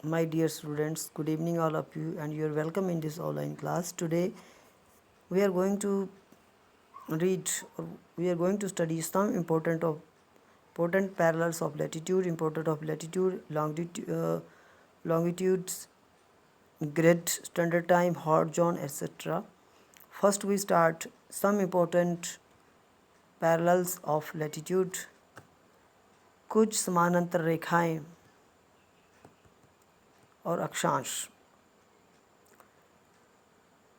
My dear students, good evening all of you, and you are welcome in this online class. Today we are going to read or we are going to study some important parallels of latitude, important of latitude, longitudes, grid, standard time, hot zone, etc. First we start some important parallels of latitude. कुछ समानांतर रेखाएं और अक्षांश.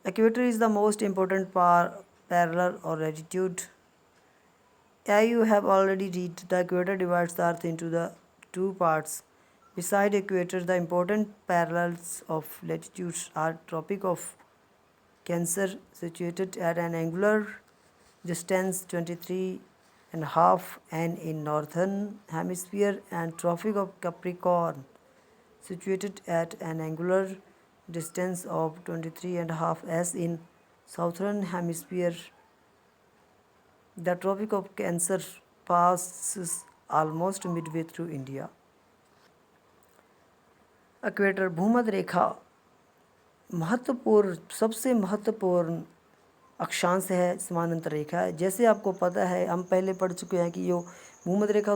Equator is the most important parallel or latitude. As you have already read, the equator divides the earth into the two parts. Beside equator, the important parallels of latitudes are Tropic of Cancer, situated at an angular distance 23.5 n in northern hemisphere, and Tropic of Capricorn, situated at an angular distance of 23.5 s in southern hemisphere. The Tropic of Cancer passes almost midway through India. Equator भूमध्य रेखा सबसे महत्वपूर्ण अक्षांश है, समानांतर रेखा है. जैसे आपको पता है, हम पहले पढ़ चुके हैं कि यो भूमध्य रेखा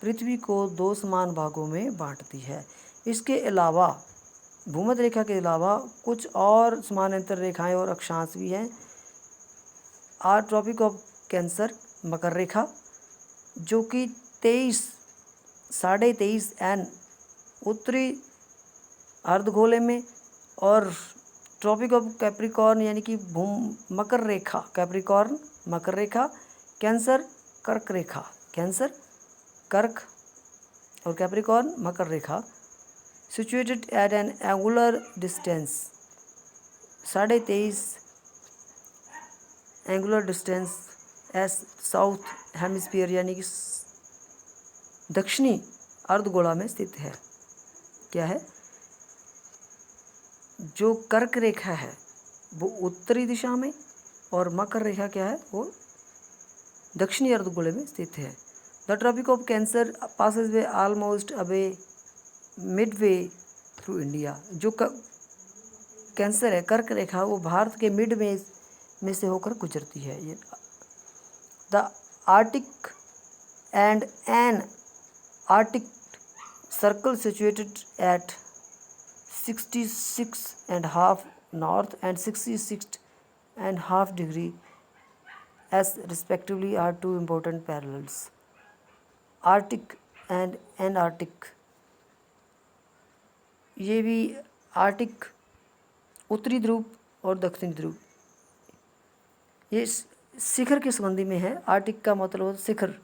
पृथ्वी को दो समान भागों में बांटती है. इसके अलावा भूमध्य रेखा के अलावा कुछ और समानांतर रेखाएं और अक्षांश भी हैं. ट्रॉपिक ऑफ कैंसर मकर रेखा, जो कि 23.5 एन उत्तरी अर्धगोले में, और ट्रॉपिक ऑफ कैप्रिकॉर्न यानी कि मकर रेखा, कैप्रिकॉर्न मकर रेखा, कैंसर कर्क रेखा, कैंसर कर्क और Capricorn Makar Rekha, situated at N angular distance 23.5 angular distance S south hemisphere यानी कि दक्षिणी अर्धगोला में स्थित है. क्या है? जो कर्क रेखा है वो उत्तरी दिशा में, और मकर रेखा क्या है, वो दक्षिणी अर्धगोले में स्थित है. The tropic of cancer passes way almost away midway through India. जो कैंसर है, कर्क रेखा, वो भारत के मिड में से होकर गुजरती है. ये the arctic and an arctic circle situated at 66.5 north and 66.5 degree S respectively are two important parallels. Arctic and Antarctic. ये भी आर्टिक उत्तरी ध्रुव और दक्षिणी ध्रुव, ये शिखर के संबंधी में है. आर्टिक का मतलब शिखर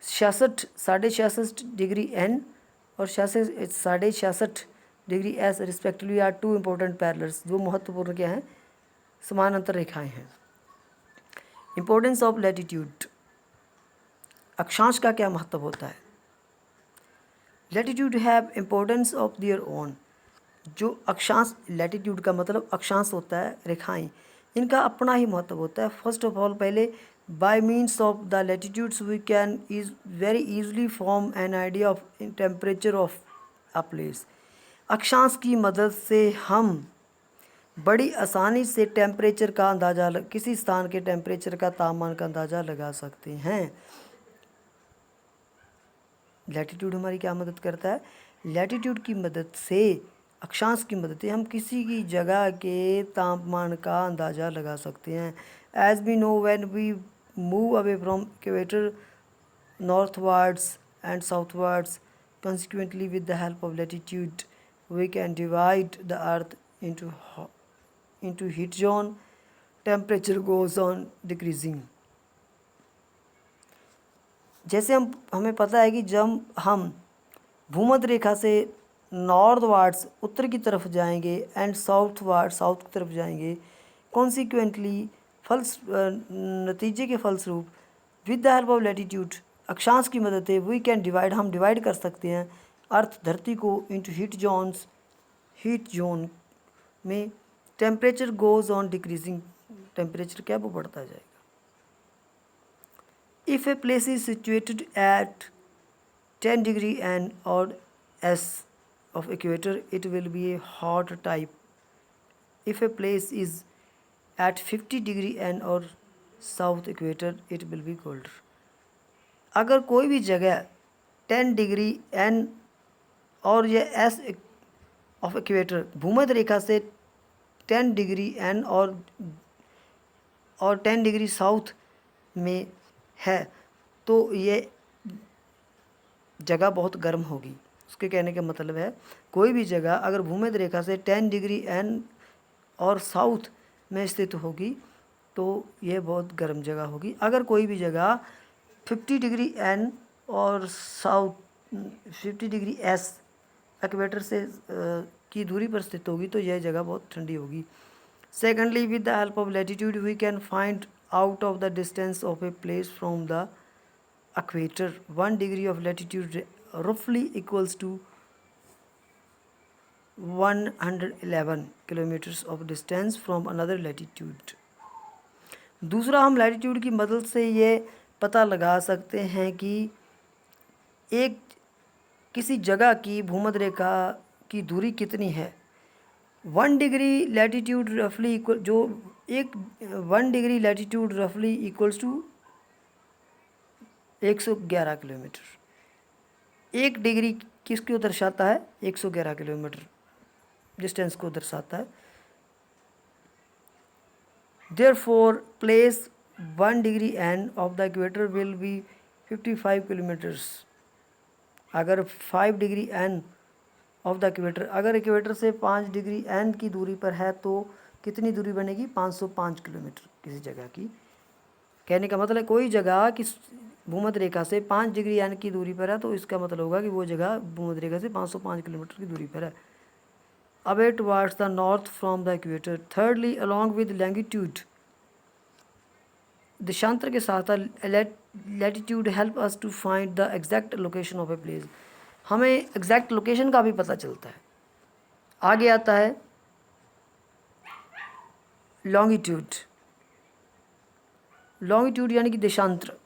66.5 डिग्री N और 66.5 degree S respectively are two important parallels. जो महत्वपूर्ण क्या हैं, समानांतर रेखाएं हैं. Importance of latitude. अक्षांश का क्या महत्व होता है? Latitude have importance of their own. जो अक्षांश, लैटिट्यूड का मतलब अक्षांश होता है, रेखाएं, इनका अपना ही महत्व होता है. फर्स्ट ऑफ ऑल, पहले by means of the latitudes we can very easily form an idea of temperature of a place. अक्षांश की मदद से हम बड़ी आसानी से टेम्परेचर का अंदाज़ा, किसी स्थान के टेम्परेचर का, तापमान का अंदाज़ा लगा सकते हैं. लैटिट्यूड हमारी क्या मदद करता है? लैटिट्यूड की मदद से, अक्षांश की मदद से हम किसी की जगह के तापमान का अंदाज़ा लगा सकते हैं. As we know, when we move away from equator northwards and southwards, consequently with the help of latitude we can divide the earth into heat zone. Temperature goes on decreasing. जैसे हमें पता है कि जब हम भूमध्य रेखा से नॉर्थवार्ड्स उत्तर की तरफ जाएंगे एंड साउथवार्ड साउथ की तरफ जाएंगे, कॉन्सिक्वेंटली नतीजे के फलस्वरूप with the help of latitude, अक्षांश की मदद से वी कैन डिवाइड, हम डिवाइड कर सकते हैं अर्थ, धरती को, इनटू हीट जोन में. Temperature goes on decreasing. Temperature क्या, वो बढ़ता जाएगा. If a place is situated at 10 degree N or S of equator, it will be a hot type. If a place is at 50 degree N or south equator, it will be colder. अगर कोई भी जगह 10 degree N और ये S of equator भूमध्य रेखा से 10 degree N और 10 degree south में है तो ये जगह बहुत गर्म होगी। उसके कहने का मतलब है कोई भी जगह अगर भूमध्य रेखा से 10 डिग्री N और साउथ में स्थित होगी तो ये बहुत गर्म जगह होगी। अगर कोई भी जगह 50 डिग्री N और साउथ 50 डिग्री S इक्वेटर से की दूरी पर स्थित होगी तो यह जगह बहुत ठंडी होगी। Secondly, with the help of latitude we can find out of the distance of a place from the equator. 1 degree of latitude रफली equals to 111 kilometres of distance from another latitude. दूसरा, हम लैटिट्यूड की मदद से ये पता लगा सकते हैं कि एक किसी जगह की भूमध्य रेखा की दूरी कितनी है। 1 डिग्री लैटिट्यूड रफली इक्वल जो एक 1 डिग्री लैटिट्यूड रफली इक्वल्स टू 111 किलोमीटर। 1 डिग्री किसको दर्शाता है? 111 किलोमीटर डिस्टेंस को दर्शाता है। Therefore, place 1 degree N of the equator will be 55 kilometers. अगर 5 degree N of the equator अगर इक्वेटर से 5 डिग्री N की दूरी पर है तो कितनी दूरी बनेगी? 505 किलोमीटर किसी जगह की। कहने का मतलब कोई जगह किस भूमध्य रेखा से 5 डिग्री N की दूरी पर है तो इसका मतलब होगा कि वो जगह भूमध्य रेखा से 505 किलोमीटर की दूरी पर है। away towards the north from the equator. Thirdly, along with longitude, देशांतर के साथ latitude help us to find the exact location of a place. हमें एग्जैक्ट लोकेशन का भी पता चलता है। आगे आता है लॉन्गिट्यूड। लॉन्गिट्यूड यानी कि देशांतर।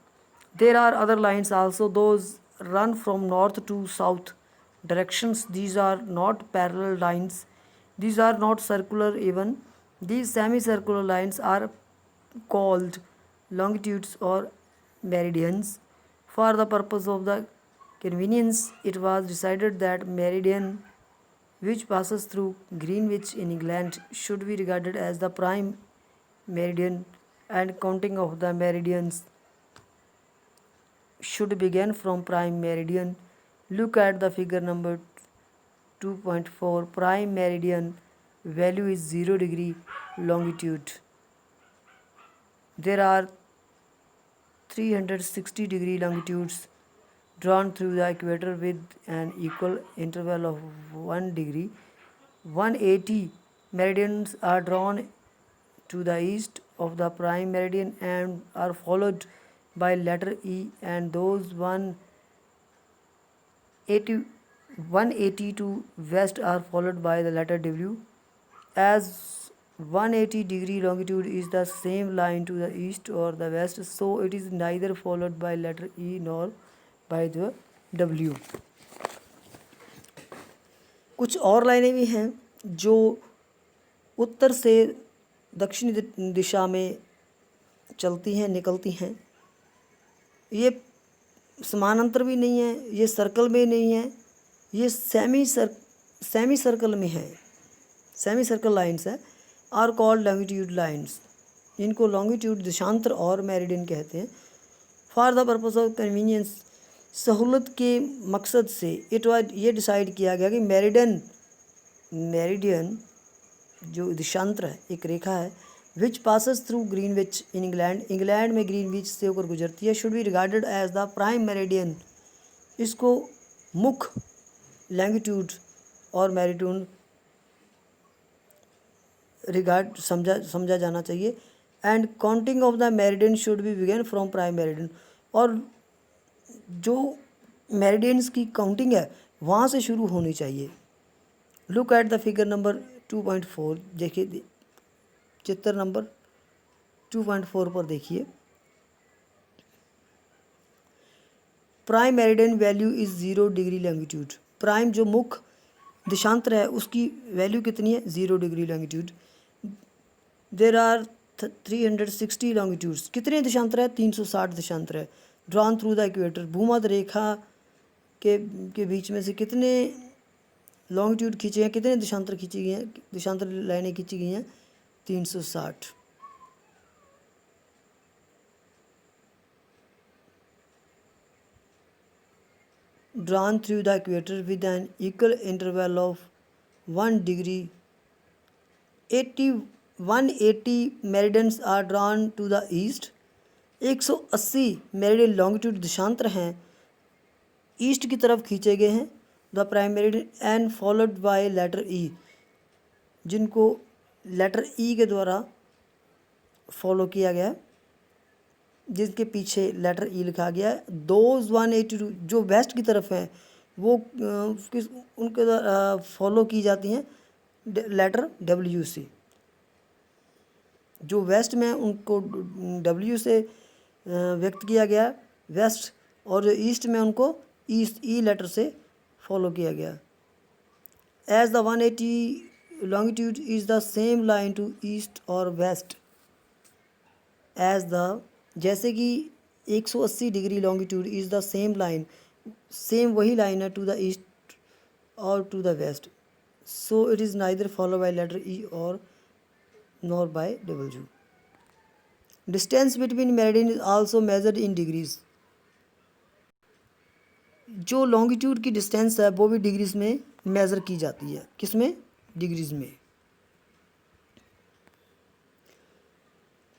There are other lines also those run from north to south directions. These are not parallel lines, these are not circular even. These semicircular lines are called longitudes or meridians. For the purpose of the convenience, it was decided that meridian which passes through Greenwich in England should be regarded as the prime meridian, and counting of the meridians should begin from prime meridian. Look at the figure number 2.4. Prime meridian value is 0 degree longitude. There are 360 degree longitudes drawn through the equator with an equal interval of 1 degree. 180 meridians are drawn to the east of the prime meridian and are followed by letter E, and those 180 to west are followed by the letter W. As 180 degree longitude is the same line to the east or the west, so it is neither followed by letter E nor by the W. कुछ और लाइनें भी हैं जो उत्तर से दक्षिणी दिशा में चलती हैं, निकलती हैं। ये समानांतर भी नहीं है, ये सर्कल में नहीं है, ये सेमी सर्कल में है। सेमी सर्कल लाइन्स है आर कॉल्ड लॉन्गिट्यूड लाइन्स। इनको लॉन्गिट्यूड देशांतर और मेरिडियन कहते हैं। For the purpose of convenience, सहूलत के मकसद से ये डिसाइड किया गया कि मेरिडियन जो देशांतर है, एक रेखा है which passes through Greenwich in England में ग्रीनविच से होकर गुजरती है, should be regarded as the prime meridian. इसको मुख्य लॉन्गिट्यूड और मेरिडियन रिगार्ड समझा जाना चाहिए। And counting of the meridian should be begun from prime meridian, और जो मेरिडियंस की काउंटिंग है वहाँ से शुरू होनी चाहिए। Look at the figure number 2.4। देखिए चित्र नंबर 2.4 पर देखिए। Prime meridian value is 0 degree longitude. Prime जो मुख्य देशांतर है उसकी वैल्यू कितनी है? 0 degree longitude. There are 360 longitudes. कितने देशांतर है? 360 देशांतर है। Drawn through the equator. भूमध्य रेखा के बीच में से कितने लॉन्गिट्यूड खींचे हैं, कितने देशांतर खींची गई हैं, देशांतर लाइनें खींची गई हैं? 360। Drawn through the equator with an equal interval of 1 degree. 180 meridians are drawn to the east. 180 meridian longitude देशांतर हैं ईस्ट की तरफ खींचे गए हैं। The prime meridian and followed by letter E, जिनको लेटर ई के द्वारा फॉलो किया गया, जिसके पीछे लेटर ई लिखा गया है। दोज 182 जो वेस्ट की तरफ हैं वो उनके द्वारा फॉलो की जाती हैं लेटर डब्ल्यू से। जो वेस्ट में उनको डब्ल्यू से व्यक्त किया गया वेस्ट, और जो ईस्ट में उनको ईस्ट ई लेटर से फॉलो किया गया। As the 180 longitude is the same line to east और वेस्ट एज द, जैसे कि 180 degree longitude is the same line, same वही लाइन है टू द ईस्ट और to the west. So it is neither follow by letter E और nor by W. Distance between meridian is also measured in degrees. जो longitude की distance है वो भी degrees में मेज़र की जाती है। किस में? डिग्रीज में।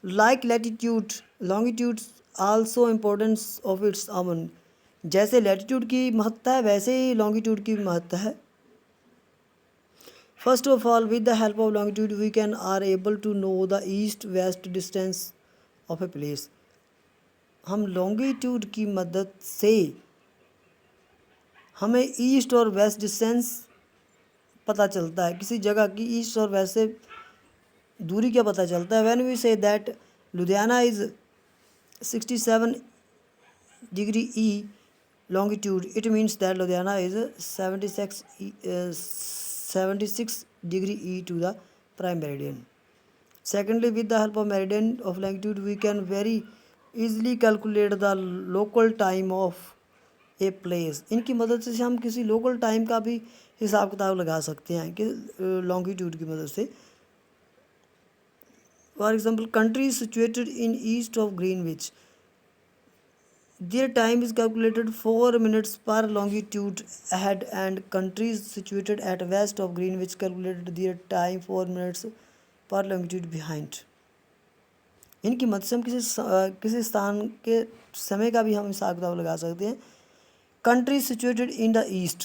Like latitude longitude also importance of its own. जैसे लैटिट्यूड की महत्ता है वैसे ही लॉन्गिट्यूड की महत्ता है। First of all, with the help of longitude we can are able to know the east west distance of a place. हम longitude की मदद से हमें ईस्ट और वेस्ट डिस्टेंस पता चलता है। किसी जगह की ईस्ट और वेस्ट से दूरी क्या पता चलता है? When we say that Ludhiana is 67 degree E longitude, it means that Ludhiana is 76 degree E to the prime meridian. Secondly, with the help of meridian of longitude, we can very easily calculate the local time of a place. इनकी मदद से हम किसी local time का भी हिसाब किताब लगा सकते हैं कि लॉन्गिट्यूड की मदद से। For example, countries situated in east of Greenwich, their time is calculated 4 minutes per longitude ahead, and countries situated at west of Greenwich calculated their time 4 minutes per longitude behind. इनकी मदद से हम किसी स्थान के समय का भी हम हिसाब किताब लगा सकते हैं। Countries situated in the east,